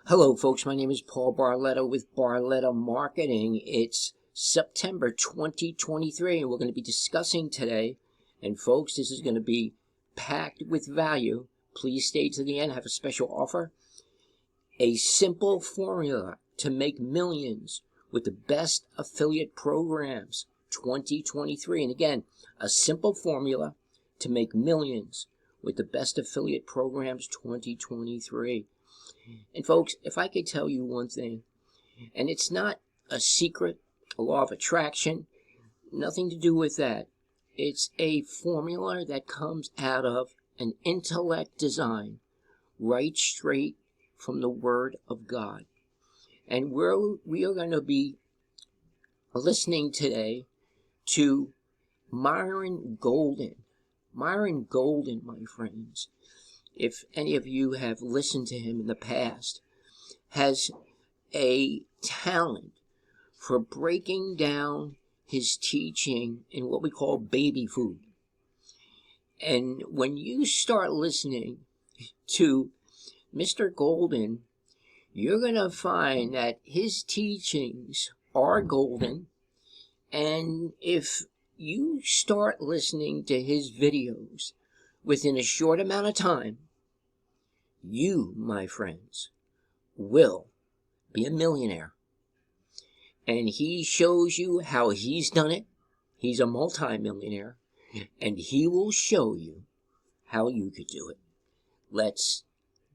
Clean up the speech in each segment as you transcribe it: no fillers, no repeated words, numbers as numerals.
Hello, folks. My name is Paul Barletta with Barletta Marketing. It's September 2023, and we're going to be discussing today. And, folks, this is going to be packed with value. Please stay to the end. I have a special offer. A simple formula to make millions with the best affiliate programs 2023. And, again, a simple formula to make millions with the best affiliate programs 2023. And folks, if I could tell you one thing, and it's not a secret, a law of attraction, nothing to do with that. It's a formula that comes out of an intellect design, right straight from the Word of God. And we are going to be listening today to Myron Golden. Myron Golden, my friends, if any of you have listened to him in the past, has a talent for breaking down his teaching in what we call baby food. And when you start listening to Mr. Golden, you're going to find that his teachings are golden. And if you start listening to his videos within a short amount of time, you, my friends, will be a millionaire. And he shows you how he's done it. He's a multi-millionaire. And he will show you how you could do it. Let's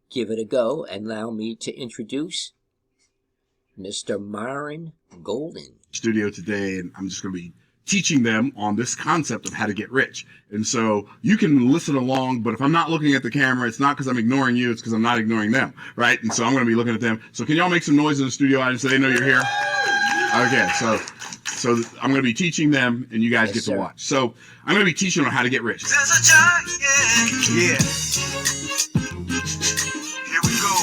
give it a go and allow me to introduce Mr. Myron Golden. Studio today, and I'm just going to be teaching them on this concept of how to get rich. And so you can listen along, but if I'm not looking at the camera, it's not because I'm ignoring you, it's because I'm not ignoring them, right? And so I'm going to be looking at them. So can y'all make some noise in the studio audience so they know you're here? Okay, so I'm going to be teaching them, and you guys get to watch. So I'm going to be teaching them how to get rich. There's a giant, yeah. Here we go.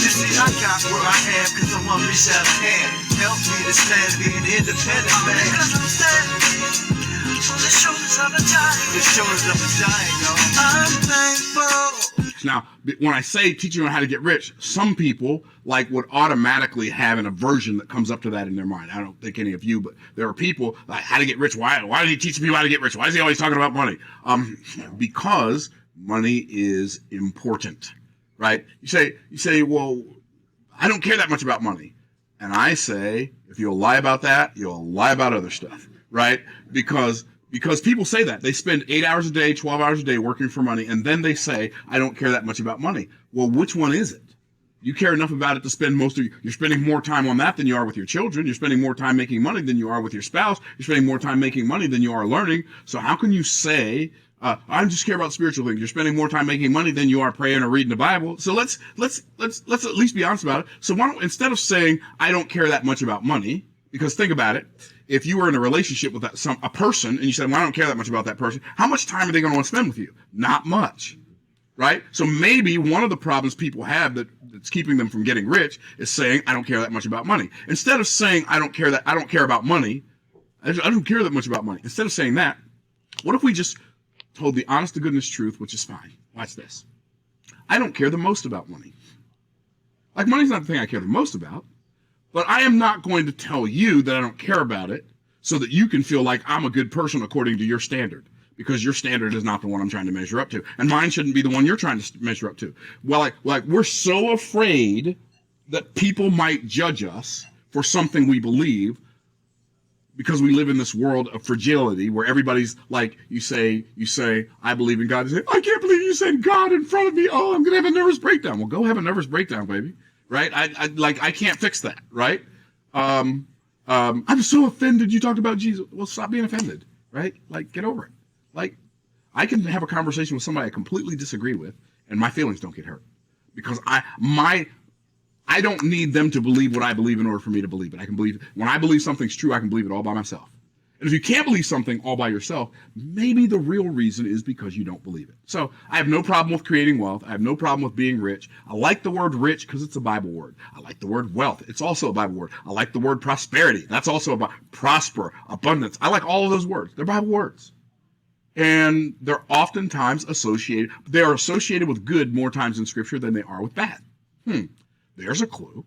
You see, I got where I am because someone reached out a hand. Help me to stand, be an independent man. Because I'm standing on the shoulders of a giant. The shoulders of a giant, yo. I'm thankful. Now, when I say teaching them how to get rich, some people would automatically have an aversion that comes up to that in their mind. I don't think any of you, but there are people like, how to get rich. Why did he teach people how to get rich? Why is he always talking about money? Because money is important, right? You say, well, I don't care that much about money. And I say, if you'll lie about that, you'll lie about other stuff, right? Because people say that. They spend 8 hours a day, 12 hours a day working for money, and then they say, I don't care that much about money. Well, which one is it? You care enough about it to spend you're spending more time on that than you are with your children. You're spending more time making money than you are with your spouse. You're spending more time making money than you are learning. So how can you say, I just care about spiritual things? You're spending more time making money than you are praying or reading the Bible. So let's at least be honest about it. So why don't, instead of saying, I don't care that much about money, because think about it. If you were in a relationship with a person and you said, well, I don't care that much about that person, how much time are they going to want to spend with you? Not much, right? So maybe one of the problems people have that's keeping them from getting rich is saying, I don't care that much about money. Instead of saying, I don't care about money, I don't care that much about money. Instead of saying that, what if we just told the honest to goodness truth, which is fine. Watch this. I don't care the most about money. Money's not the thing I care the most about. But I am not going to tell you that I don't care about it so that you can feel like I'm a good person according to your standard, because your standard is not the one I'm trying to measure up to. And mine shouldn't be the one you're trying to measure up to. Well, we're so afraid that people might judge us for something we believe because we live in this world of fragility where everybody's like, you say, I believe in God. You say, I can't believe you said God in front of me. Oh, I'm going to have a nervous breakdown. Well, go have a nervous breakdown, baby. Right? I can't fix that, right? I'm so offended you talked about Jesus. Well, stop being offended, right? Get over it. I can have a conversation with somebody I completely disagree with, and my feelings don't get hurt. Because I don't need them to believe what I believe in order for me to believe it. When I believe something's true, I can believe it all by myself. And if you can't believe something all by yourself, maybe the real reason is because you don't believe it. So I have no problem with creating wealth. I have no problem with being rich. I like the word rich because it's a Bible word. I like the word wealth. It's also a Bible word. I like the word prosperity. That's also about prosper, abundance. I like all of those words. They're Bible words. And they're oftentimes associated with good more times in Scripture than they are with bad. There's a clue.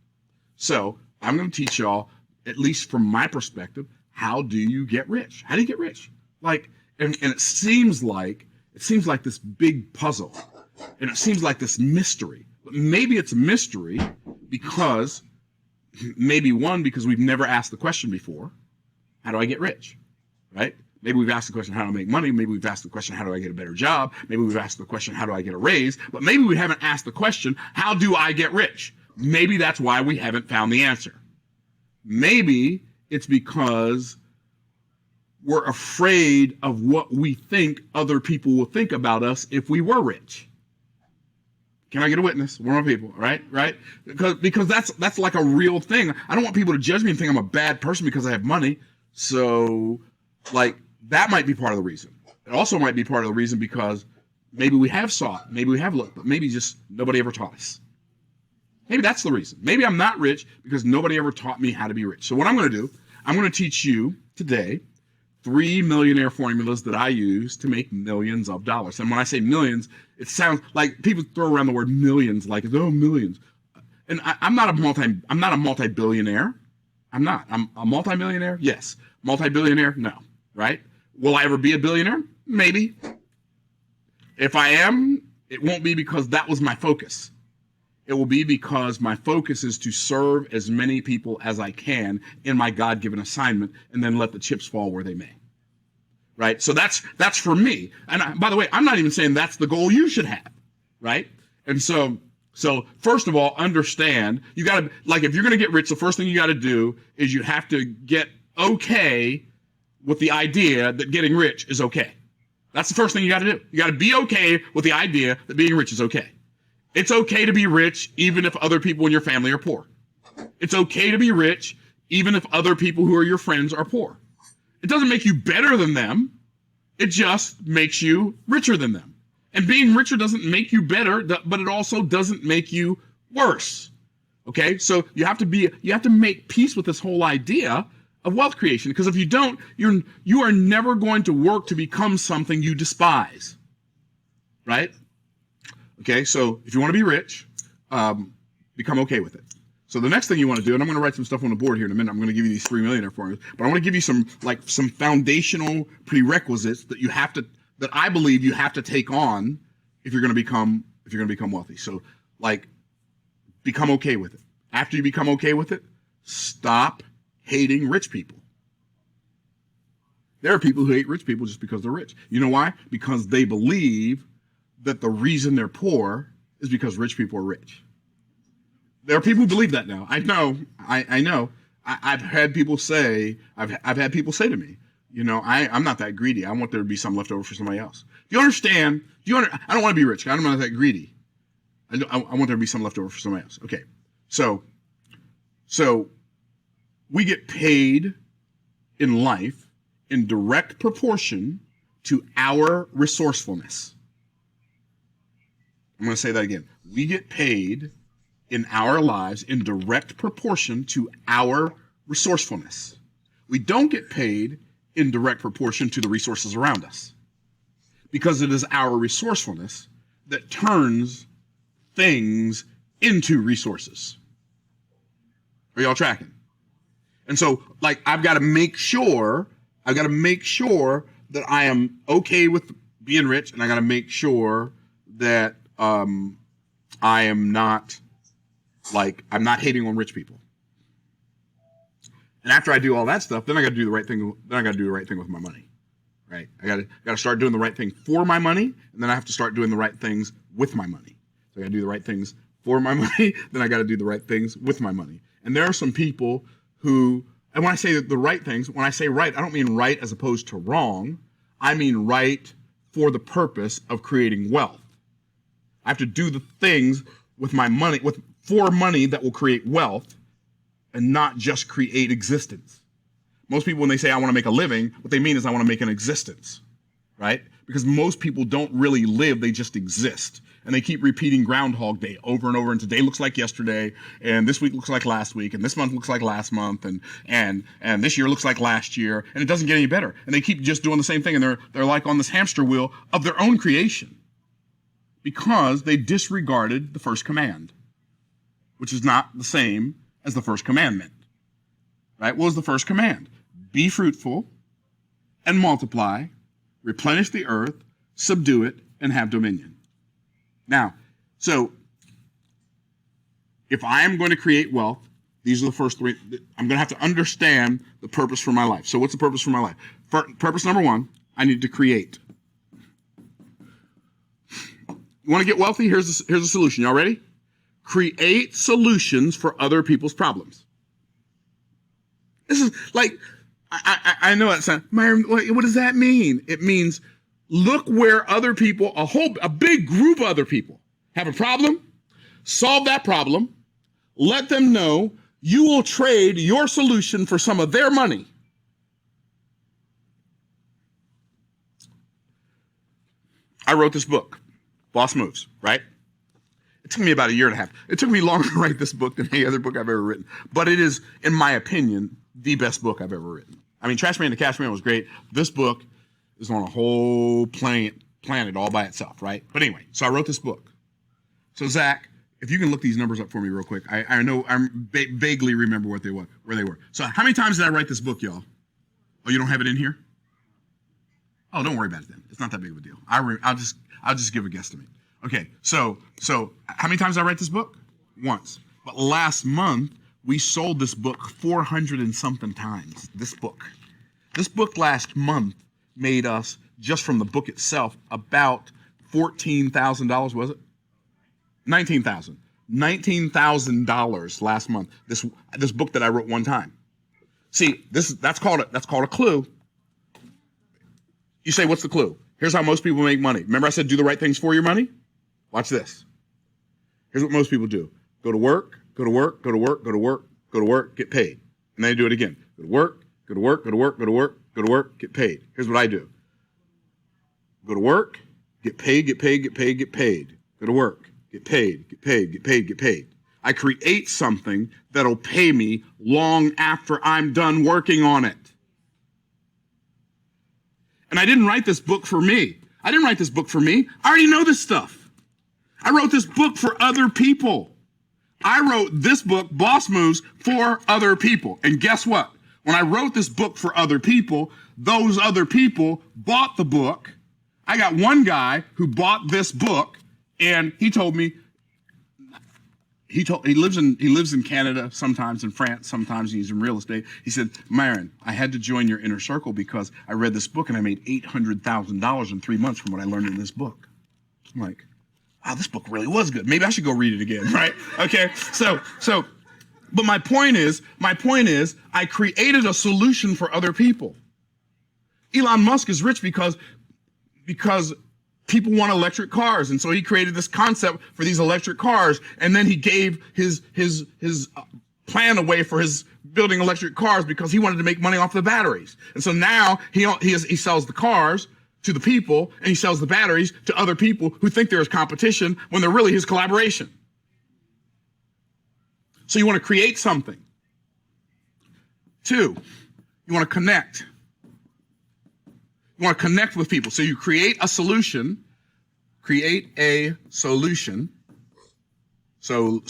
So I'm going to teach y'all, at least from my perspective, how do you get rich? How do you get rich? Like, and it seems like this big puzzle, and it seems like this mystery. But maybe it's a mystery because because we've never asked the question before, how do I get rich? Right? Maybe we've asked the question, how do I make money? Maybe we've asked the question, how do I get a better job? Maybe we've asked the question, how do I get a raise? But maybe we haven't asked the question, how do I get rich? Maybe that's why we haven't found the answer. Maybe it's because we're afraid of what we think other people will think about us if we were rich. Can I get a witness? One more people, right? Because that's like a real thing. I don't want people to judge me and think I'm a bad person because I have money. So, like, that might be part of the reason. It also might be part of the reason because maybe we have sought, maybe we have looked, but maybe just nobody ever taught us. Maybe that's the reason. Maybe I'm not rich because nobody ever taught me how to be rich. So what I'm going to do, I'm going to teach you today 3 millionaire formulas that I use to make millions of dollars. And when I say millions, it sounds like people throw around the word millions, like, oh, millions. And I'm not a multi-billionaire. I'm not. I'm a multi-millionaire. Yes. Multi-billionaire. No. Right? Will I ever be a billionaire? Maybe. If I am, it won't be because that was my focus. It will be because my focus is to serve as many people as I can in my God-given assignment, and then let the chips fall where they may. Right? So that's for me. And by the way, I'm not even saying that's the goal you should have. Right? And so first of all, understand, you got to, like, if you're going to get rich, the first thing you got to do is you have to get okay with the idea that getting rich is okay. That's the first thing you got to do. You got to be okay with the idea that being rich is okay. It's okay to be rich even if other people in your family are poor. It's okay to be rich even if other people who are your friends are poor. It doesn't make you better than them. It just makes you richer than them. And being richer doesn't make you better, but it also doesn't make you worse. Okay? So you have to make peace with this whole idea of wealth creation, because if you don't, you are never going to work to become something you despise. Right? Okay, so if you want to be rich, become okay with it. So the next thing you want to do, and I'm going to write some stuff on the board here in a minute. I'm going to give you these 3 millionaire formulas, but I want to give you some foundational prerequisites that I believe you have to take on if you're going to become wealthy. So, like, become okay with it. After you become okay with it, stop hating rich people. There are people who hate rich people just because they're rich. You know why? Because they believe that the reason they're poor is because rich people are rich. There are people who believe that now. I know. I've had people say to me, you know, I'm not that greedy. I want there to be some left over for somebody else. Do you understand? I don't want to be rich. I'm not that greedy. I want there to be some left over for somebody else. Okay. So we get paid in life in direct proportion to our resourcefulness. I'm going to say that again. We get paid in our lives in direct proportion to our resourcefulness. We don't get paid in direct proportion to the resources around us, because it is our resourcefulness that turns things into resources. Are y'all tracking? And so, like, I've got to make sure that I am okay with being rich, and I got to make sure that I am not, like, I'm not hating on rich people. And after I do all that stuff, then I got to do the right thing. Then I got to do the right thing with my money, right? I got to start doing the right thing for my money, and then I have to start doing the right things with my money. So I got to do the right things for my money, then I got to do the right things with my money. And there are some people who, and when I say the right things, when I say right, I don't mean right as opposed to wrong. I mean right for the purpose of creating wealth. I have to do the things with my money, for money that will create wealth, and not just create existence. Most people, when they say I want to make a living, what they mean is I want to make an existence, right? Because most people don't really live, they just exist. And they keep repeating Groundhog Day over and over, and today looks like yesterday, and this week looks like last week, and this month looks like last month, and this year looks like last year, and it doesn't get any better. And they keep just doing the same thing, and they're like on this hamster wheel of their own creation, because they disregarded the first command. which is not the same as the first commandment. Right? What was the first command? Be fruitful and multiply, replenish the earth, subdue it, and have dominion. Now, so if I am going to create wealth, these are the first three. I'm going to have to understand the purpose for my life. So what's the purpose for my life? Purpose number one, I need to create. You want to get wealthy? Here's a solution. Y'all ready? Create solutions for other people's problems. This is like, I know that sounds, Myron, what does that mean? It means look where other people, a big group of other people have a problem, solve that problem, let them know you will trade your solution for some of their money. I wrote this book, Boss Moves, right? It took me about a year and a half. It took me longer to write this book than any other book I've ever written. But it is, in my opinion, the best book I've ever written. I mean, Trash Man to Cash Man was great. This book is on a whole planet all by itself, right? But anyway, so I wrote this book. So Zach, if you can look these numbers up for me real quick. I know I vaguely remember where they were. So how many times did I write this book, y'all? Oh, you don't have it in here? Oh, don't worry about it then. It's not that big of a deal. I'll just give a guesstimate. Okay, so how many times did I write this book? Once. But last month we sold this book 400 and something times. This book last month made us, just from the book itself, about $14,000. Was it? $19,000. $19,000 last month. This book that I wrote one time. See, that's called a clue. You say, what's the clue? Here's how most people make money. Remember I said do the right things for your money? Watch this. Here's what most people do. Go to work, go to work, go to work, go to work, go to work, get paid. And then they do it again. Go to work, go to work, go to work, go to work, go to work, get paid. Here's what I do. Go to work, get paid, get paid, get paid, get paid. Go to work, get paid, get paid, get paid, get paid. I create something that'll pay me long after I'm done working on it. And I didn't write this book for me. I already know this stuff. I wrote this book for other people. I wrote this book, Boss Moves, for other people. And guess what? When I wrote this book for other people, those other people bought the book. I got one guy who bought this book, and he told me, he lives in Canada, sometimes in France, sometimes he's in real estate. He said, Myron, I had to join your inner circle because I read this book and I made $800,000 in 3 months from what I learned in this book. I'm like, wow, this book really was good. Maybe I should go read it again, right? Okay, but my point is, I created a solution for other people. Elon Musk is rich because people want electric cars, and so he created this concept for these electric cars, and then he gave his plan away for his building electric cars because he wanted to make money off the batteries. And so now he sells the cars to the people, and he sells the batteries to other people who think there's competition when they're really his collaboration. So you want to create something. 2, you want to connect. You want to connect with people. So you create a solution. So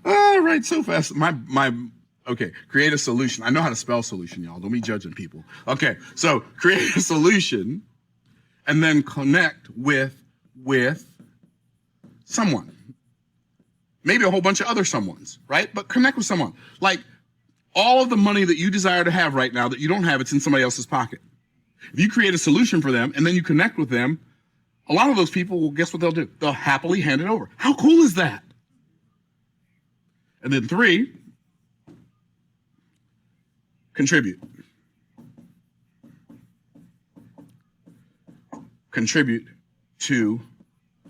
all right, so fast. Okay, create a solution. I know how to spell solution, y'all. Don't be judging people. Okay, so create a solution and then connect with someone. Maybe a whole bunch of other someones, right? But connect with someone. Like, all of the money that you desire to have right now that you don't have, it's in somebody else's pocket. If you create a solution for them and then you connect with them, a lot of those people will, guess what they'll do? They'll happily hand it over. How cool is that? And then 3, contribute. Contribute to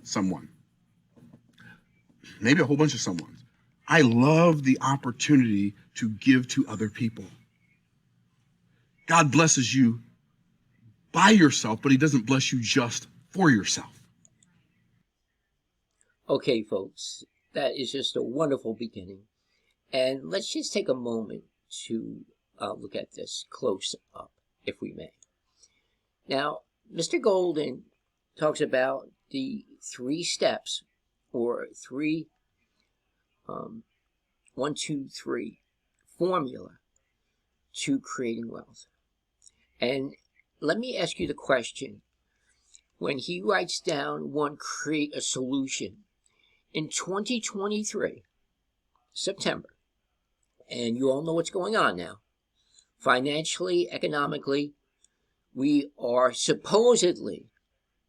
someone. Maybe a whole bunch of someones. I love the opportunity to give to other people. God blesses you by yourself, but he doesn't bless you just for yourself. Okay, folks, that is just a wonderful beginning. And let's just take a moment to look at this close up, if we may. Now, Mr. Golden talks about the 3 steps or 1, 2, 3 formula to creating wealth. And let me ask you the question. When he writes down create a solution in 2023, September, and you all know what's going on now, financially, economically, we are supposedly,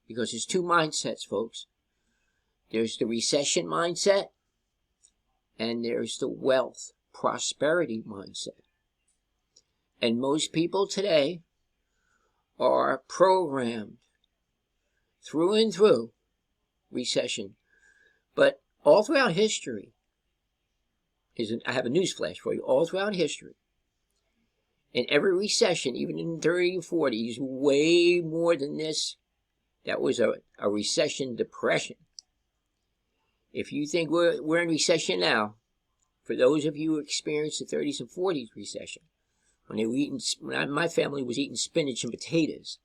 because there's two mindsets, folks. There's the recession mindset, and there's the wealth, prosperity mindset. And most people today are programmed through and through recession. But all throughout history, I have a news flash for you, all throughout history, in every recession, even in the 30s and 40s, way more than this, that was a recession depression. If you think we're in recession now, for those of you who experienced the 30s and 40s recession, when my family was eating spinach and potatoes,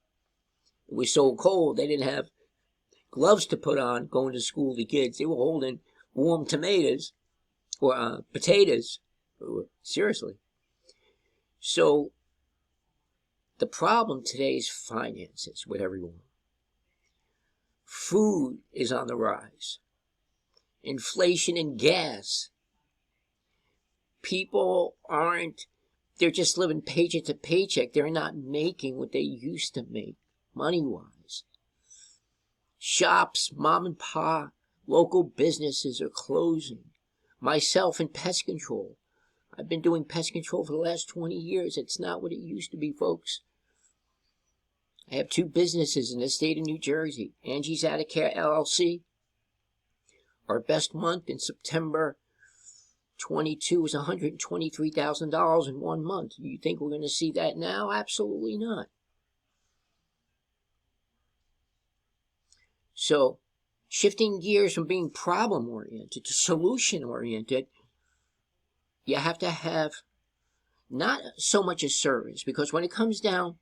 it was so cold they didn't have gloves to put on going to school. The kids, they were holding warm tomatoes or potatoes. Seriously. So the problem today is finances with everyone. Food is on the rise. Inflation in gas. People they're just living paycheck to paycheck. They're not making what they used to make money-wise. Shops, mom and pop, local businesses are closing. Myself in pest control. I've been doing pest control for the last 20 years. It's not what it used to be, folks. I have 2 businesses in the state of New Jersey. Angie's Atticare LLC. Our best month in September 22 was $123,000 in 1 month. You think we're going to see that now? Absolutely not. So, shifting gears from being problem-oriented to solution-oriented, you have to have not so much a service, because when it comes down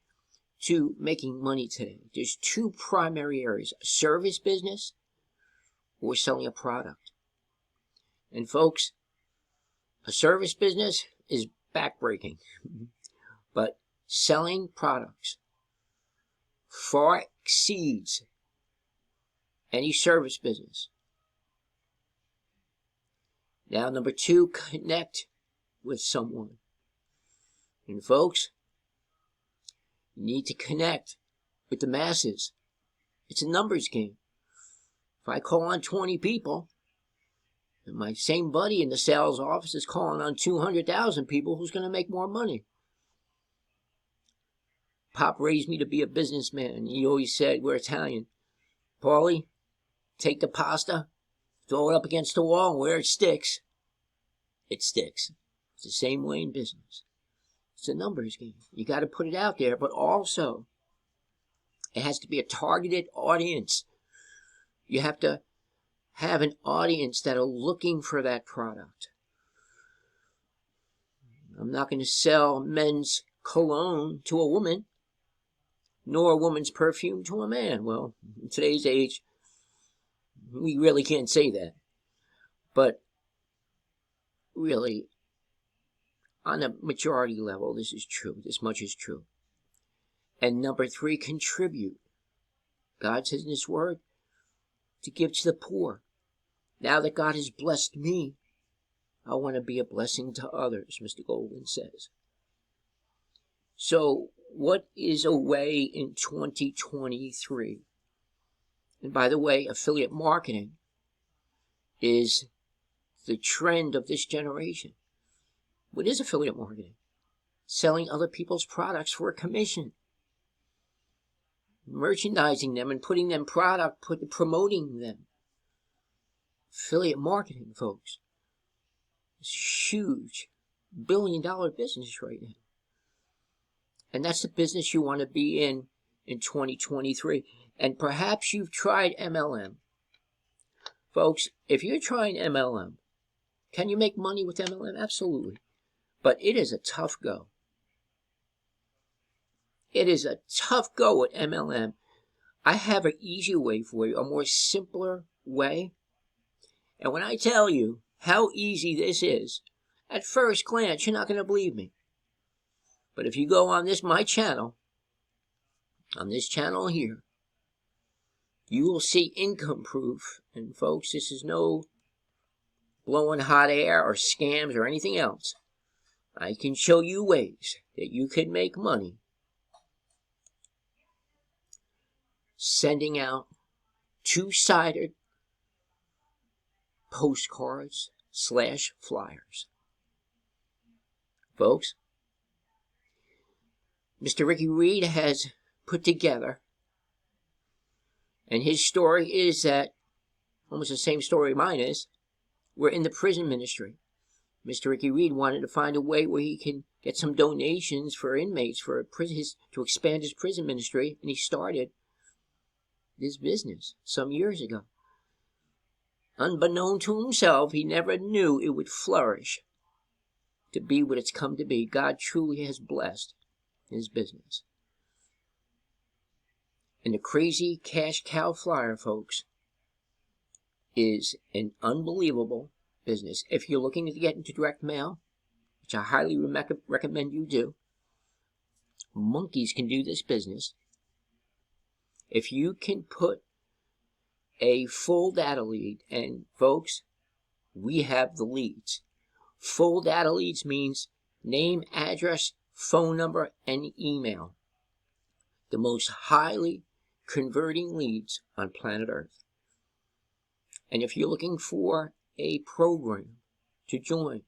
to making money today, there's 2 primary areas: a service business or selling a product. And folks, a service business is backbreaking, but selling products far exceeds any service business. Now, number 2, connect with someone. And folks, you need to connect with the masses. It's a numbers game. If I call on 20 people, and my same buddy in the sales office is calling on 200,000 people, who's going to make more money? Pop raised me to be a businessman. He always said, we're Italian, Paulie, take the pasta, throw it up against the wall, and where it sticks, it sticks. It's the same way in business. It's a numbers game. You got to put it out there, but also it has to be a targeted audience. You have to have an audience that are looking for that product. I'm not going to sell men's cologne to a woman, nor a woman's perfume to a man. Well, in today's age, we really can't say that. But really, on a majority level, this is true. This much is true. And number 3, contribute. God says in His Word to give to the poor. Now that God has blessed me, I want to be a blessing to others, Mr. Golden says. So, what is a way in 2023? And by the way, affiliate marketing is the trend of this generation. What is affiliate marketing? Selling other people's products for a commission. Merchandising them and putting them promoting them. Affiliate marketing, folks, is huge, billion-dollar business right now. And that's the business you want to be in 2023. And perhaps you've tried MLM. Folks, if you're trying MLM, can you make money with MLM? Absolutely. But it is a tough go. It is a tough go with MLM. I have an easier way for you, a more simpler way. And when I tell you how easy this is, at first glance, you're not going to believe me. But if you go on my channel, on this channel here, you will see income proof. And folks, this is no blowing hot air or scams or anything else. I can show you ways that you can make money sending out two-sided postcards / flyers. Folks, Mr. Ricky Reed has put together, and his story is that, almost the same story mine is, we're in the prison ministry. Mr. Ricky Reed wanted to find a way where he can get some donations for inmates for to expand his prison ministry, and he started this business some years ago. Unbeknown to himself, he never knew it would flourish to be what it's come to be. God truly has blessed his business. And the Crazy Cash Cow Flyer, folks, is an unbelievable business. If you're looking to get into direct mail, which I highly recommend you do, monkeys can do this business. If you can put a full data lead, and folks, we have the leads. Full data leads means name, address, phone number, and email. The most highly converting leads on planet Earth. And if you're looking for a program to join,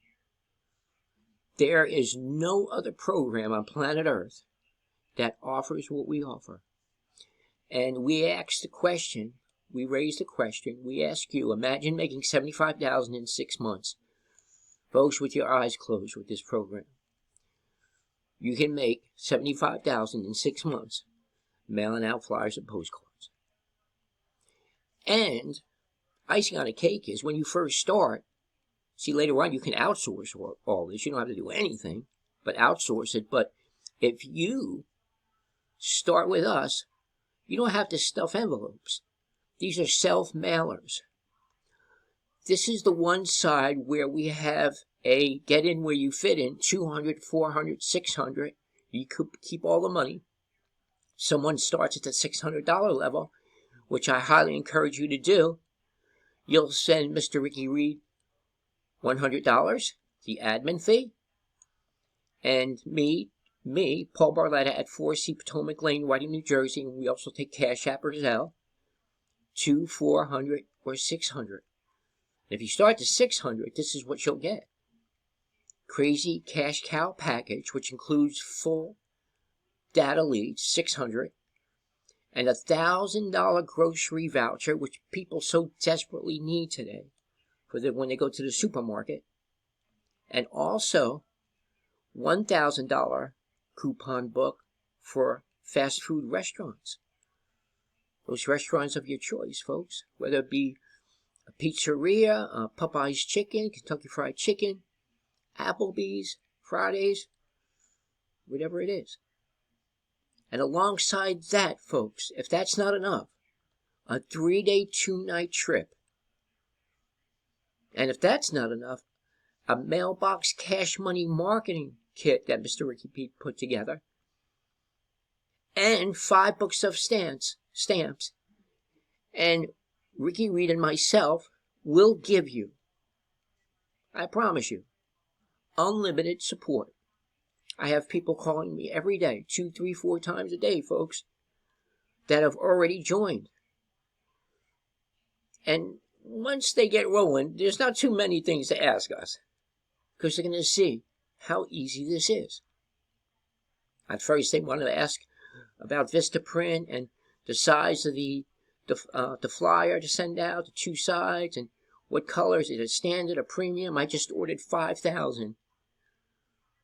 there is no other program on planet Earth that offers what we offer. And we ask the question, we raise the question, we ask you, imagine making $75,000 in 6 months. Folks, with your eyes closed with this program. You can make $75,000 in 6 months mailing out flyers and postcards. And icing on the cake is when you first start, see, later on you can outsource all this. You don't have to do anything but outsource it. But if you start with us, you don't have to stuff envelopes. These are self-mailers. This is the one side where we have a get in where you fit in, 200, 400, 600. You could keep all the money. Someone starts at the $600 level, which I highly encourage you to do. You'll send Mr. Ricky Reed $100, the admin fee, and me, Paul Barletta at 4C Potomac Lane, Whiting, New Jersey, and we also take CashApp or Zelle, $200, $400, or $600. If you start to $600, this is what you'll get. Crazy Cash Cow package, which includes full data leads, $600, and a $1,000 grocery voucher, which people so desperately need today for when they go to the supermarket, and also $1,000 coupon book for fast food restaurants. Those restaurants of your choice, folks, whether it be a pizzeria, Popeye's Chicken, Kentucky Fried Chicken, Applebee's, Fridays, whatever it is. And alongside that, folks, if that's not enough, a 3-day, 2-night trip. And if that's not enough, a MailBox Cash Money marketing kit that Mr. Ricky Pete put together. And 5 books of stamps. And Ricky Reed and myself will give you, I promise you, unlimited support. I have people calling me every day, 2, 3, 4 times a day, folks, that have already joined. And once they get rolling, there's not too many things to ask us, because they're going to see how easy this is. At first, they want to ask about Vistaprint and the size of the flyer to send out, the 2 sides, and what colors, is it standard or premium? I just ordered 5,000.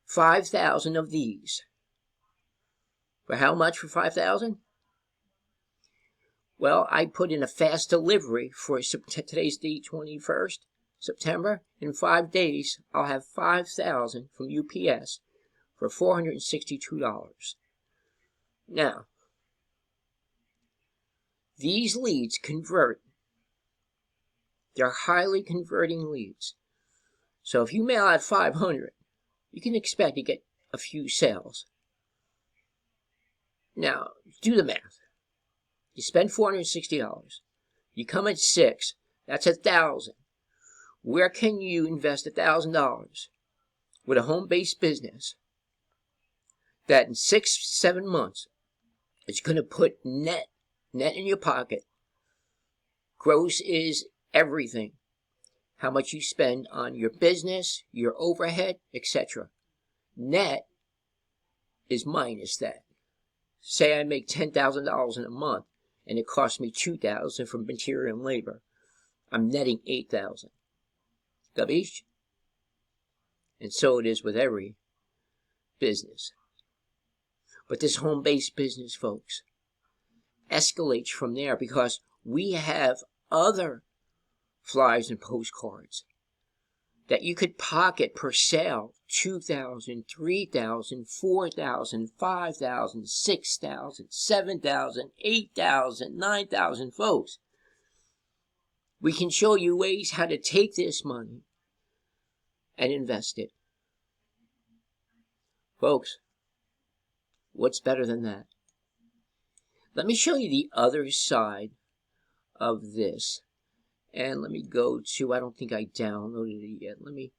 5,000 of these. For how much for 5,000? Well, I put in a fast delivery for today's the 21st, September. In 5 days, I'll have 5,000 from UPS for $462. Now, these leads convert They're highly converting leads. So if you mail out 500, you can expect to get a few sales. Now, do the math. You spend $460. You come at 6. That's $1,000. Where can you invest $1,000 with a home-based business that in 6-7 months is going to put net in your pocket? Gross is everything. How much you spend on your business, your overhead, etc. Net is minus that. Say I make $10,000 in a month and it costs me $2,000 for material and labor. I'm netting $8,000. Gabish? And so it is with every business. But this home-based business, folks, escalates from there because we have other flyers and postcards that you could pocket per sale. $2,000, $3,000, $4,000, $5,000, $6,000, $7,000, $8,000, $9,000, folks. We can show you ways how to take this money and invest it. Folks, what's better than that? Let me show you the other side of this. And let me go to, I don't think I downloaded it yet. Let me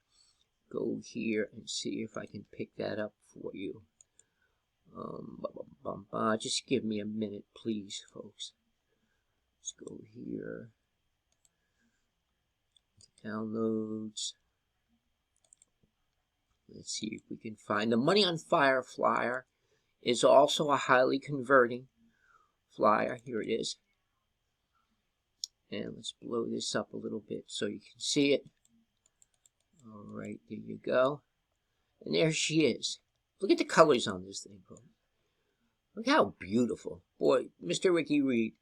go here and see if I can pick that up for you. Just give me a minute, please, folks. Let's go here. Downloads. Let's see if we can find the Money on Fire flyer. Is also a highly converting flyer. Here it is. And let's blow this up a little bit so you can see it. All right, there you go. And there she is. Look at the colors on this thing, folks. Look how beautiful. Boy, Mr. Ricky Reed.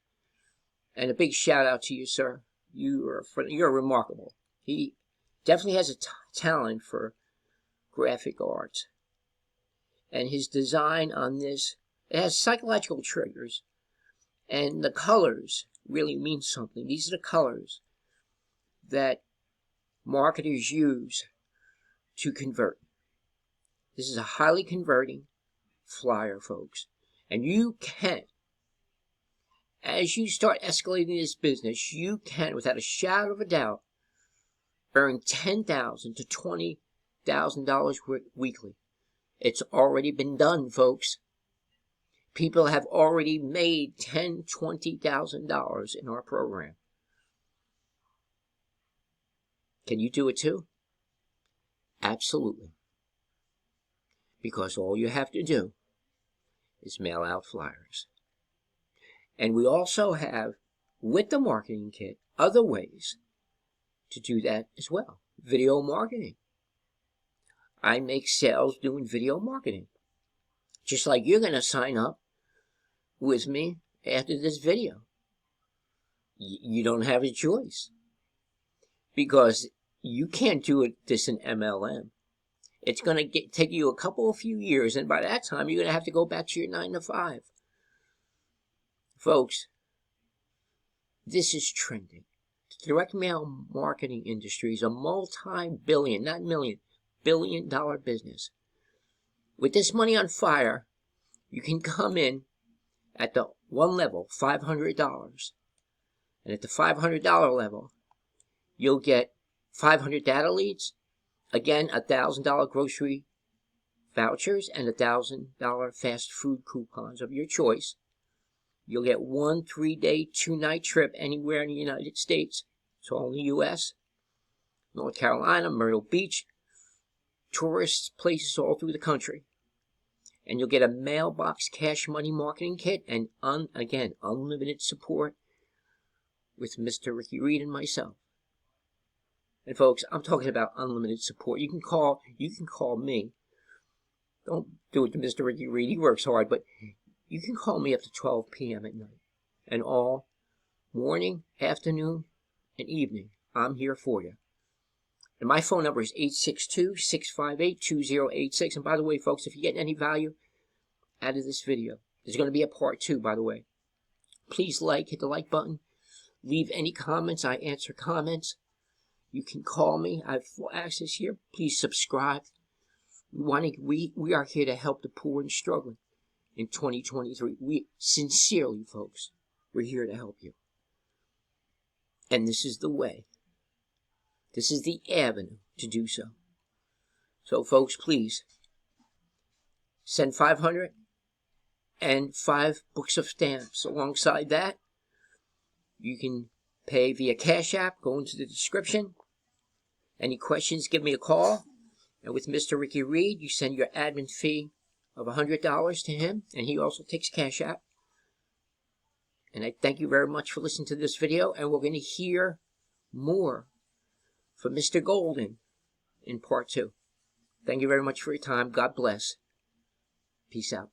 And a big shout out to you, sir. You're remarkable. He definitely has a talent for graphic arts. And his design on this, it has psychological triggers. And the colors really mean something. These are the colors that marketers use to convert. This is a highly converting flyer, folks. And you can, as you start escalating this business, you can, without a shadow of a doubt, earn $10,000 to $20,000 weekly. It's already been done, folks. People have already made $10,000, $20,000 in our program. Can you do it too? Absolutely. Because all you have to do is mail out flyers. And we also have, with the marketing kit, other ways to do that as well. Video marketing. I make sales doing video marketing. Just like you're going to sign up with me after this video. You don't have a choice. Because you can't do this in MLM. It's going to take you a few years, and by that time, you're going to have to go back to your 9 to 5. Folks, this is trending. The direct mail marketing industry is a multi-billion, not million, billion-dollar business. With this Money on Fire, you can come in at the one level, $500. And at the $500 level, you'll get 500 data leads, again, $1,000 grocery vouchers, and $1,000 fast food coupons of your choice. You'll get 1 3-day, 2-night trip anywhere in the United States, so only U.S., North Carolina, Myrtle Beach, tourist places all through the country. And you'll get a MailBox Cash Money marketing kit, and again, unlimited support with Mr. Ricky Reed and myself. And folks, I'm talking about unlimited support. You can call me. Don't do it to Mr. Ricky Reed. He works hard, but you can call me up to 12 p.m. at night. And all morning, afternoon, and evening, I'm here for you. And my phone number is 862-658-2086. And by the way, folks, if you get any value out of this video, there's going to be a part 2, by the way. Please hit the like button. Leave any comments. I answer comments. You can call me. I have full access here. Please subscribe. We are here to help the poor and struggling in 2023. We sincerely, folks, we're here to help you. And this is the way. This is the avenue to do so. So, folks, please send 500 and 5 books of stamps. Alongside that, you can pay via Cash App. Go into the description. Any questions, give me a call. And with Mr. Ricky Reed, you send your admin fee of $100 to him, and he also takes Cash App. And I thank you very much for listening to this video, and we're going to hear more from Mr. Golden in part 2. Thank you very much for your time. God bless. Peace out.